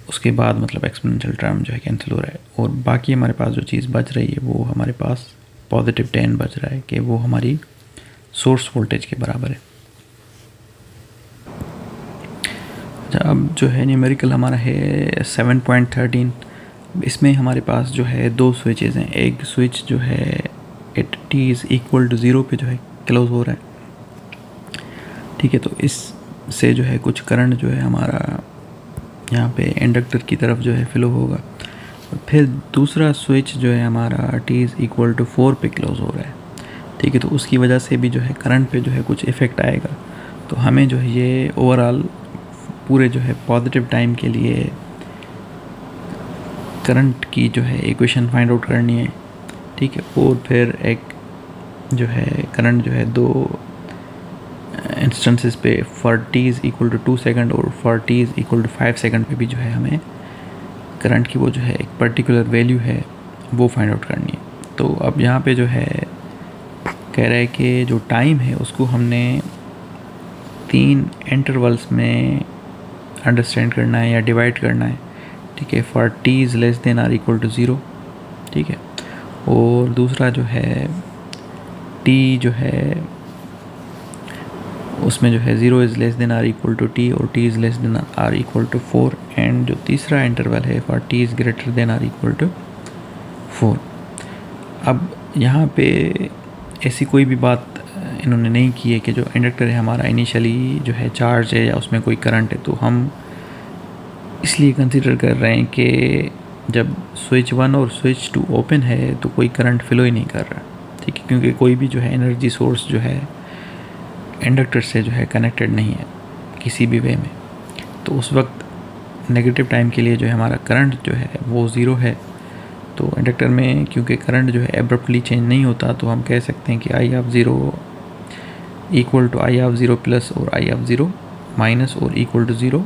उसके बाद मतलब एक्सपोनेंशियल टर्म जो है कैंसिल हो रहा है, और बाकी हमारे पास जो चीज़ बच रही है वो हमारे पास +10 बच रहा है, कि वो हमारी सोर्स वोल्टेज के बराबर है। अब जो है न्यूमेरिकल हमारा है 7.13। इसमें हमारे पास जो है 2 स्विचेस हैं। एक स्विच जो है एट t=0 पे जो है क्लोज हो रहा है। ठीक है, तो इससे जो है कुछ करंट जो है हमारा यहाँ पे इंडक्टर की तरफ जो है फ्लो होगा। फिर दूसरा स्विच जो है हमारा t=4 पे क्लोज हो रहा है। ठीक है, तो उसकी वजह से भी जो है करंट पे जो है कुछ इफ़ेक्ट आएगा। तो हमें जो है ये ओवरऑल पूरे जो है पॉजिटिव टाइम के लिए करंट की जो है इक्वेशन फाइंड आउट करनी है। ठीक है, और फिर एक जो है करंट जो है 2 इंस्टेंसेस पे फॉर t=2 सेकंड और फॉर t=5 सेकंड पे भी जो है हमें करंट की वो जो है एक पर्टिकुलर वैल्यू है वो फाइंड आउट करनी है। तो अब यहाँ पे जो है कह रहा है कि जो टाइम है उसको हमने 3 इंटरवल्स में अंडरस्टैंड करना है या डिवाइड करना है। ठीक है, फॉर t <0 ठीक है, और दूसरा जो है t जो है उसमें जो है 0 is less than or equal to t और t is less than or equal to 4, and जो तीसरा इंटरवल है for T is greater than or equal to 4। अब यहाँ पे ऐसी कोई भी बात इन्होंने नहीं की है कि जो इंडक्टर है हमारा इनिशियली जो है चार्ज है या उसमें कोई करंट है, तो हम इसलिए कंसिडर कर रहे हैं कि जब स्विच 1 और स्विच 2 ओपन है तो कोई करंट फ्लो ही नहीं कर रहा, ठीक है, क्योंकि कोई भी जो है एनर्जी सोर्स जो है इंडक्टर से जो है कनेक्टेड नहीं है किसी भी वे में। तो उस वक्त नेगेटिव टाइम के लिए जो है हमारा करंट जो है वो ज़ीरो है। तो इंडक्टर में क्योंकि करंट जो है एब्रप्टली चेंज नहीं होता, तो हम कह सकते हैं कि I of zero equal to I of zero plus और आई ऑफ ज़ीरो माइनस और इक्वल टू 0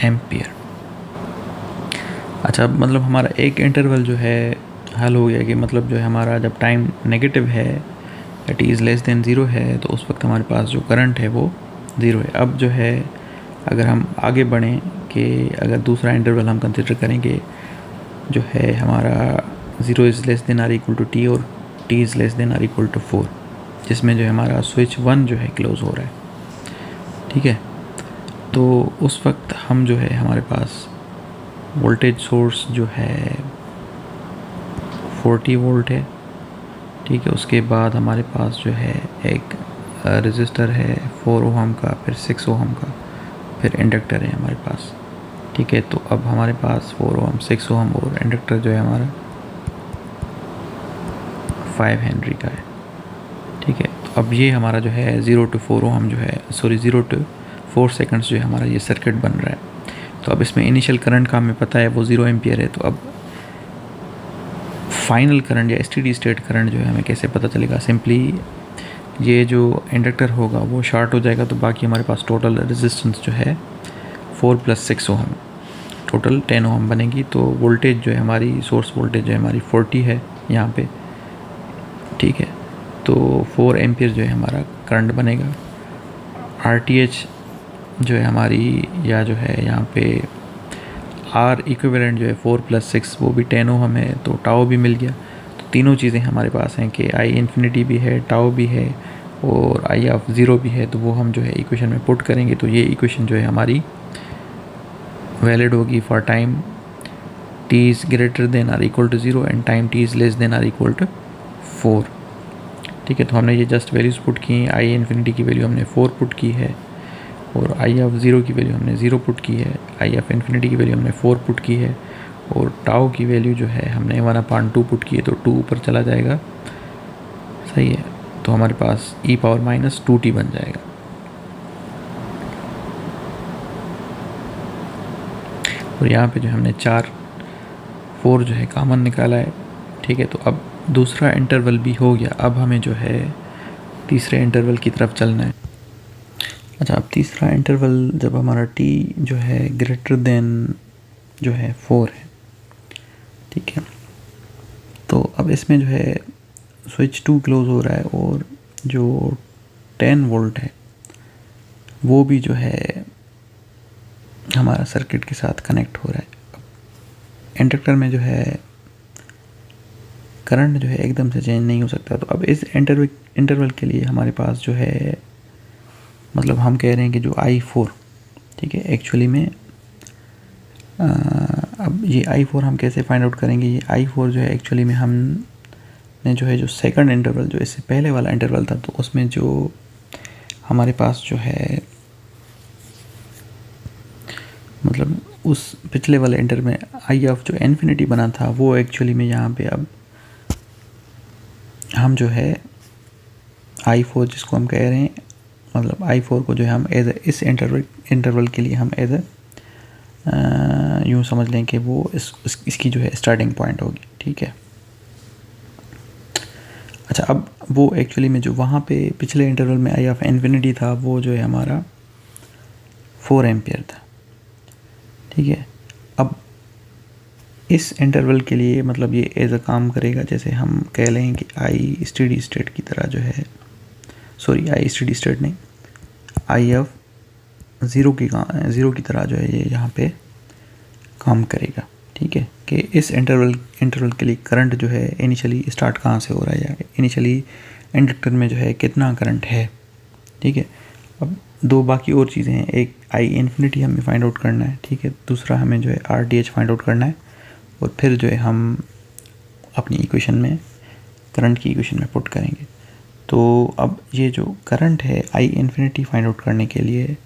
एम्पियर। अच्छा, मतलब हमारा एक इंटरवल जो है हल हो गया कि मतलब जो है हमारा जब टाइम नेगेटिव है या टी इज़ लेस देन 0 है तो उस वक्त हमारे पास जो करंट है वो 0 है। अब जो है अगर हम आगे बढ़ें कि अगर दूसरा इंटरवल हम कंसिडर करेंगे जो है हमारा 0 is less than or equal to t और t is less than or equal to 4, जिसमें जो है हमारा स्विच 1 जो है क्लोज़ हो रहा है, ठीक है। तो उस वक्त हम जो है हमारे पास वोल्टेज सोर्स जो है 40 वोल्ट है, ठीक है। उसके बाद हमारे पास जो है एक रेजिस्टर है 4 ओहम का, फिर 6 ओहम का, फिर इंडक्टर है हमारे पास, ठीक है। तो अब हमारे पास 4 ओहम 6 ओहम और इंडक्टर जो है हमारा 5 हेनरी का है, ठीक है। तो अब ये हमारा जो है 0 to 4 ओहम जो है 0 to 4 सेकंड्स जो है हमारा ये सर्किट बन रहा है। तो अब इसमें इनिशियल करंट का हमें पता है वो 0 एम्पियर है। तो अब फाइनल करंट या स्टेडी स्टेट करंट जो है हमें कैसे पता चलेगा? सिंपली ये जो इंडक्टर होगा वो शॉर्ट हो जाएगा, तो बाकी हमारे पास टोटल रेजिस्टेंस जो है 4 + 6 ओहम, टोटल 10 ओहम बनेगी। तो वोल्टेज जो है हमारी सोर्स वोल्टेज जो है हमारी 40 है यहाँ पे, ठीक है। तो 4 एम्पियर जो है हमारा करंट बनेगा। RTH जो है हमारी या जो है यहाँ पे R इक्विवेलेंट जो है 4 + 6 वो भी 10 ओहम है, तो टाउ भी मिल गया। तो तीनों चीज़ें हमारे पास हैं कि I इन्फिनिटी भी है, टाउ भी है और I ऑफ 0 भी है। तो वो हम जो है इक्वेशन में पुट करेंगे, तो ये इक्वेशन जो है हमारी वैलिड होगी for time t is greater than or equal to 0 and time t is less than or equal to 4, ठीक है। तो हमने ये जस्ट वैल्यूज़ पुट की। I इन्फिनिटी की वैल्यू हमने 4 पुट की है और I ऑफ 0 की वैल्यू हमने 0 पुट की है, I ऑफ इन्फिनिटी की वैल्यू हमने 4 पुट की है और टाउ की वैल्यू जो है हमने 1/2 पुट की है, तो 2 ऊपर चला जाएगा, सही है। तो हमारे पास e⁻⁻2t बन जाएगा। और यहाँ पे जो हमने 4 जो है कॉमन निकाला है, ठीक है। तो अब दूसरा इंटरवल भी हो गया, अब हमें जो है तीसरे इंटरवल की तरफ चलना है। अच्छा, अब तीसरा इंटरवल जब हमारा t जो है ग्रेटर देन जो है 4 है, ठीक है। तो अब इसमें जो है स्विच 2 क्लोज हो रहा है और जो 10 वोल्ट है वो भी जो है हमारा सर्किट के साथ कनेक्ट हो रहा है। इंडक्टर में जो है करंट जो है एकदम से चेंज नहीं हो सकता। तो अब इस इंटरवल के लिए हमारे पास जो है मतलब हम कह रहे हैं कि जो I4, ठीक है, एक्चुअली में अब ये I4 हम कैसे फाइंड आउट करेंगे? ये I4 जो है एक्चुअली में हमने जो है जो सेकंड इंटरवल जो इससे पहले वाला इंटरवल था, तो उसमें जो हमारे पास जो है मतलब उस पिछले वाले इंटरवल में I ऑफ जो इन्फिनिटी बना था वो एक्चुअली में यहाँ पे अब हम जो है I4 जिसको हम कह रहे हैं, मतलब I4 को जो है हम एज इस इंटरवल के लिए हम एज यूँ समझ लें कि वो इसकी जो है स्टार्टिंग पॉइंट होगी, ठीक है। अच्छा, अब वो एक्चुअली में जो वहाँ पे पिछले इंटरवल में I ऑफ इन्फिनिटी था वो जो है हमारा 4 एम्पियर था, ठीक है। अब इस इंटरवल के लिए मतलब ये एज अ काम करेगा जैसे हम कह लें कि I स्टेडी स्टेट की तरह जो है, सॉरी I स्टेडी स्टेट नहीं, I ऑफ 0 की तरह जो है ये यहाँ पे काम करेगा, ठीक है। कि इस इंटरवल के लिए करंट जो है इनिशियली स्टार्ट कहाँ से हो रहा है, इनिशियली इंडक्टर में जो है कितना करंट है, ठीक है। अब दो बाकी और चीज़ें हैं, एक आई इन्फिनिटी हमें फाइंड आउट करना है, ठीक है, दूसरा हमें जो है R T H find out करना है, और फिर जो है हम अपनी इक्वेशन में करंट की इक्वेशन में पुट करेंगे। तो अब ये जो करंट है आई इन्फिनिटी फाइंड आउट करने के लिए,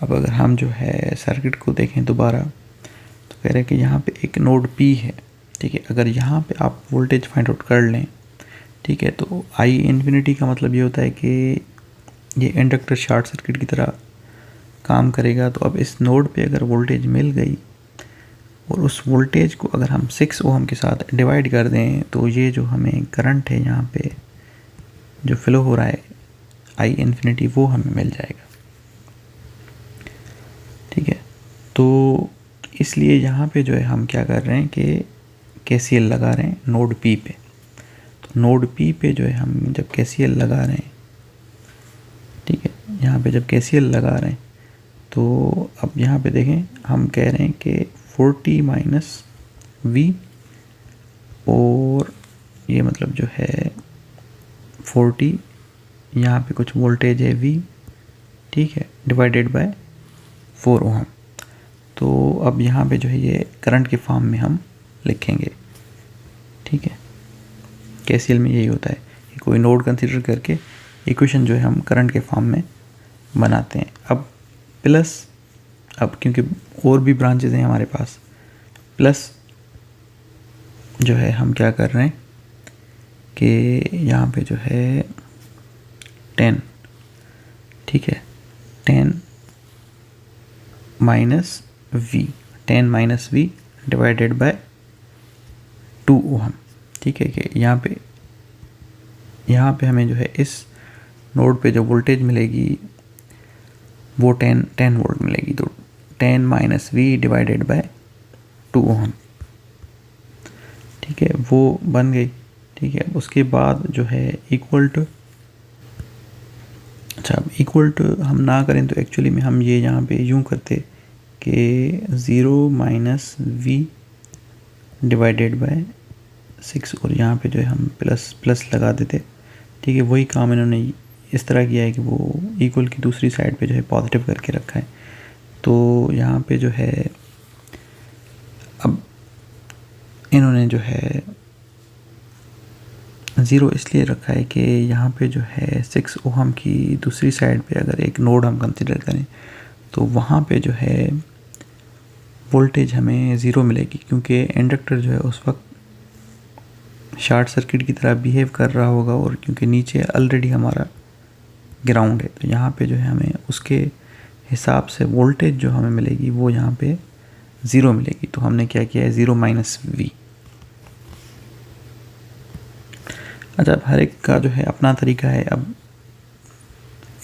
अब अगर हम जो है सर्किट को देखें दोबारा, तो कह रहे हैं कि यहाँ पे एक नोड P है, ठीक है, अगर यहाँ पे आप वोल्टेज फाइंड आउट कर लें, ठीक है, तो आई इन्फिनिटी का मतलब ये होता है कि ये इंडक्टर शॉर्ट सर्किट की तरह काम करेगा। तो अब इस नोड पे अगर वोल्टेज मिल गई और उस वोल्टेज को अगर हम 6 ओम के साथ डिवाइड कर दें, तो ये जो हमें करंट है यहाँ पे जो फ्लो हो रहा है आई इन्फिनिटी, वो हमें मिल जाएगा, ठीक है। तो इसलिए यहाँ पे जो है हम क्या कर रहे हैं कि KCL लगा रहे हैं नोड P पे। तो नोड P पे जो है हम जब KCL लगा रहे हैं, ठीक है, यहाँ पे जब KCL लगा रहे हैं, तो अब यहाँ पे देखें हम कह रहे हैं कि 40 माइनस V, और ये मतलब जो है 40, यहाँ पे कुछ वोल्टेज है V, ठीक है, डिवाइडेड बाय 4 ओम। तो अब यहाँ पे जो है ये करंट के फॉर्म में हम लिखेंगे, ठीक है। KCL में यही होता है कि कोई नोड कंसीडर करके इक्वेशन जो है हम करंट के फॉर्म में बनाते हैं। अब प्लस, अब क्योंकि और भी ब्रांचेज हैं हमारे पास, प्लस जो है हम क्या कर रहे हैं कि यहाँ पे जो है 10, ठीक है, 10 minus V, 10 minus V divided by 2 ओम, ठीक है, कि यहाँ पे हमें जो है इस नोड पे जो वोल्टेज मिलेगी वो 10 वोल्ट मिलेगी। तो 10 माइनस V डिवाइडेड बाय 2 ओम, ठीक है, वो बन गई, ठीक है। उसके बाद जो है इक्वल टू, अच्छा अब इक्वल टू हम ना करें तो एक्चुअली में हम ये यहाँ पे यूँ करते कि 0 माइनस V डिवाइडेड बाय 6, और यहाँ पे जो है हम प्लस लगा देते, ठीक है। वही काम इन्होंने इस तरह किया है कि वो इक्वल की दूसरी साइड पे जो है पॉजिटिव करके रखा है। तो यहाँ पे जो है अब इन्होंने जो है 0 इसलिए रखा है कि यहाँ पे जो है 6 ओम की दूसरी साइड पे अगर एक नोड हम कंसिडर करें तो वहाँ पे जो है वोल्टेज हमें 0 मिलेगी, क्योंकि इंडक्टर जो है उस वक्त शॉर्ट सर्किट की तरह बिहेव कर रहा होगा, और क्योंकि नीचे ऑलरेडी हमारा ग्राउंड है, तो यहाँ पे जो है हमें उसके हिसाब से वोल्टेज जो हमें मिलेगी वो यहाँ पे 0 मिलेगी। तो हमने क्या किया है 0 माइनस V। अच्छा, अब हर एक का जो है अपना तरीका है। अब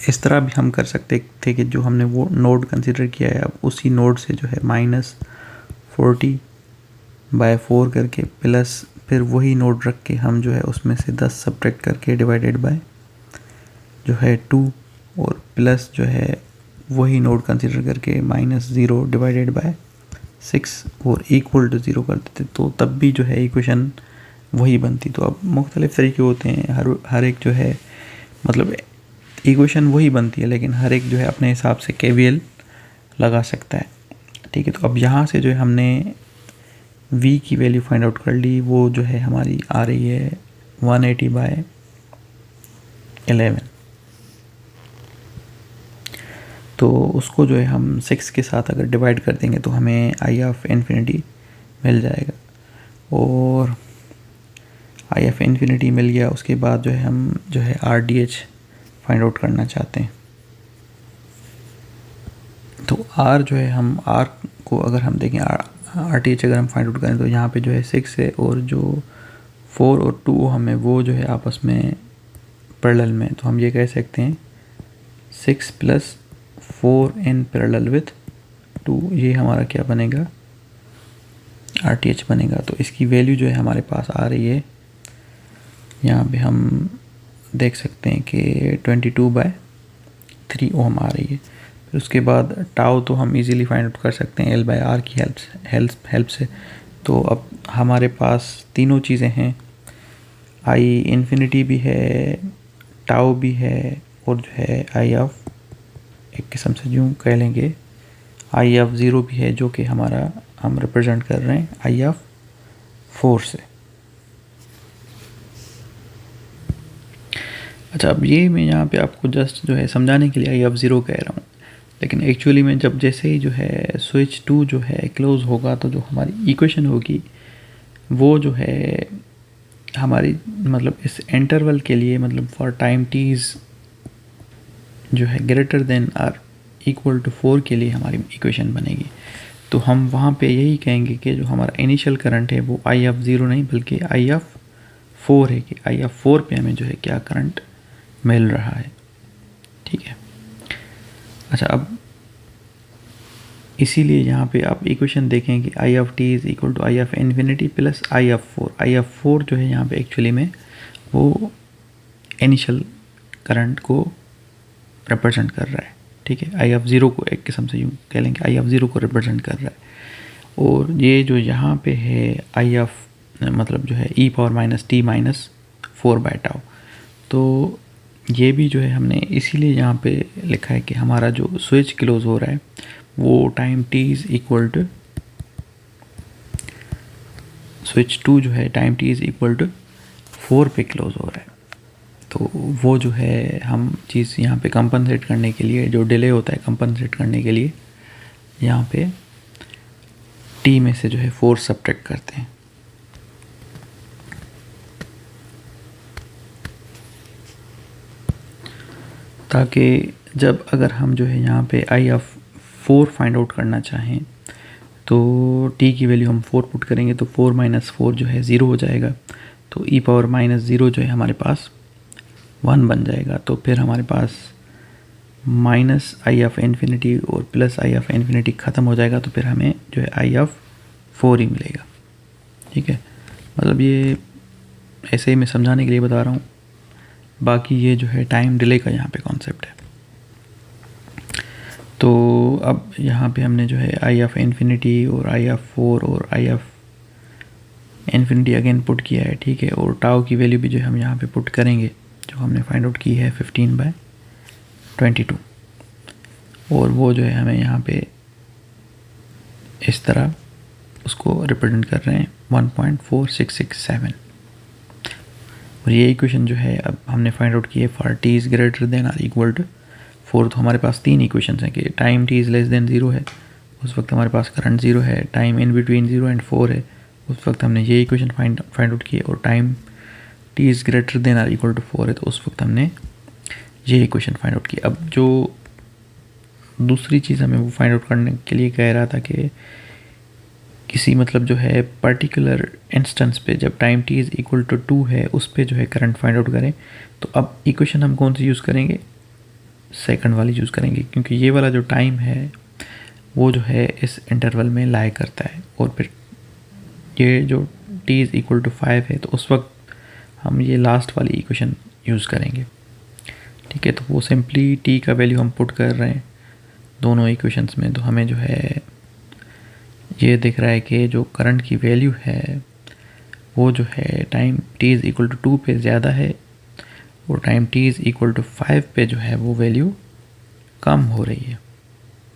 इस तरह भी हम कर सकते थे कि जो हमने वो नोड कंसिडर किया है, अब उसी नोड से जो है -40/4 करके प्लस फिर वही नोड रख के हम जो है उसमें से 10 सब्ट्रैक्ट करके डिवाइडेड बाय जो है 2, और प्लस जो है वही नोड कंसिडर करके -0 डिवाइडेड बाय 6 और इक्वल टू 0 कर देते, तो तब भी जो है इक्वेशन वही बनती। तो अब मुख्तलिफ तरीके होते हैं, हर एक जो है मतलब इक्वेशन वही बनती है, लेकिन हर एक जो है अपने हिसाब से KVL लगा सकता है, ठीक है। तो अब यहाँ से जो है हमने V की वैल्यू फाइंड आउट कर ली, वो जो है हमारी आ रही है 180/11। तो उसको जो है हम 6 के साथ अगर डिवाइड कर देंगे तो हमें आई ऑफ इन्फिनिटी मिल जाएगा, और आई ऑफ इन्फिनिटी मिल गया। उसके बाद जो है हम जो है RDH फाइंड आउट करना चाहते हैं। तो R जो है हम R को अगर हम देखें RTH अगर हम फाइंड आउट करें तो यहाँ पे जो है 6 है, और जो 4 और 2 हमें वो जो है आपस में पैरेलल में, तो हम ये कह सकते हैं 6 + 4 इन पैरेलल विथ 2, ये हमारा क्या बनेगा RTH बनेगा। तो इसकी वैल्यू जो है हमारे पास आ रही है, यहाँ पे हम देख सकते हैं कि 22/3 ओम आ रही है। फिर उसके बाद टाउ तो हम इजीली फाइंड आउट कर सकते हैं L/R की हेल्प से। तो अब हमारे पास तीनों चीज़ें हैं, आई इन्फिनिटी भी है, टाउ भी है, और जो है आई ऑफ एक किस्म से यूँ कह लेंगे आई ऑफ 0 भी है, जो कि हमारा हम रिप्रेजेंट कर रहे हैं आई ऑफ 4 से। अच्छा, अब ये मैं यहाँ पे आपको जस्ट जो है समझाने के लिए आई ऑफ 0 कह रहा हूँ, लेकिन एक्चुअली में जब जैसे ही जो है स्विच 2 जो है क्लोज होगा तो जो हमारी इक्वेशन होगी वो जो है हमारी मतलब इस इंटरवल के लिए मतलब फॉर टाइम टीज जो है greater than or equal to 4 के लिए हमारी इक्वेशन बनेगी। तो हम वहाँ पे यही कहेंगे कि जो हमारा इनिशियल करंट है वो आई ऑफ 0 नहीं बल्कि आई ऑफ 4 है, कि आई ऑफ 4 पे हमें जो है क्या करंट मिल रहा है। ठीक है। अच्छा, अब इसीलिए यहाँ पे आप इक्वेशन देखें कि I of t is equal to I of infinity plus I of 4। I of 4 जो है यहाँ पे एक्चुअली में वो इनिशियल करंट को रिप्रेजेंट कर रहा है। ठीक है, आई ऑफ 0 को एक किस्म से यूँ कह लेंगे आई ऑफ 0 को रिप्रेजेंट कर रहा है। और ये जो यहाँ पे है आई ऑफ मतलब जो है ई पावर माइनस टी माइनस 4/τ, तो ये भी जो है हमने इसीलिए यहाँ पे लिखा है कि हमारा जो स्विच क्लोज हो रहा है वो time t is equal to switch 2 जो है time t is equal to 4 पे क्लोज हो रहा है। तो वो जो है हम चीज़ यहाँ पे कंपनसेट करने के लिए, जो डिले होता है कंपनसेट करने के लिए यहाँ पे t में से जो है 4 सब्ट्रैक्ट करते हैं। ताकि जब अगर हम जो है यहाँ पे आई ऑफ 4 फाइंड आउट करना चाहें तो t की वैल्यू हम 4 पुट करेंगे तो 4 माइनस 4 जो है 0 हो जाएगा। तो e पावर माइनस 0 जो है हमारे पास 1 बन जाएगा। तो फिर हमारे पास माइनस आई ऑफ इन्फिनिटी और प्लस आई ऑफ इन्फिनिटी ख़त्म हो जाएगा, तो फिर हमें जो है आई ऑफ 4 ही मिलेगा। ठीक है, मतलब ये ऐसे ही मैं समझाने के लिए बता रहा हूँ, बाकी ये जो है टाइम डिले का यहाँ पे कॉन्सेप्ट है। तो अब यहाँ पे हमने जो है आई ऑफ इन्फिनिटी और आई ऑफ 4 और I of infinity again put किया है। ठीक है, और टाउ की वैल्यू भी जो हम यहाँ पे पुट करेंगे, जो हमने फाइंड आउट की है 15/22, और वो जो है हमें यहाँ पे इस तरह उसको रिप्रेजेंट कर रहे हैं 1.4667। और ये इक्वेशन जो है अब हमने फाइंड आउट की है for T is greater than or equal to 4। तो हमारे पास 3 इक्वेशंस हैं कि time t is less than 0 है, उस वक्त हमारे पास करंट 0 है। टाइम इन बिटवीन 0 एंड 4 है, उस वक्त हमने ये इक्वेशन फाइंड आउट की है। और time t is greater than or equal to 4 है, तो उस वक्त हमने ये इक्वेशन फाइंड आउट की। अब जो दूसरी चीज़ हमें वो फाइंड आउट करने के लिए कह रहा था कि किसी मतलब जो है पर्टिकुलर इंस्टेंस पे जब time t is equal to 2 है उस पे जो है करंट फाइंड आउट करें। तो अब इक्वेशन हम कौन सी यूज़ करेंगे, सेकंड वाली यूज़ करेंगे, क्योंकि ये वाला जो टाइम है वो जो है इस इंटरवल में लाई करता है। और फिर ये जो t इज़ इक्वल टू 5 है तो उस वक्त हम ये लास्ट वाली इक्वेशन यूज़ करेंगे। ठीक है, तो वो सिंपली t का वैल्यू हम पुट कर रहे हैं दोनों इक्वेशंस में। तो हमें जो है ये दिख रहा है कि जो करंट की वैल्यू है वो जो है time t is equal to 2 पे ज़्यादा है, और time t is equal to 5 पे जो है वो वैल्यू कम हो रही है।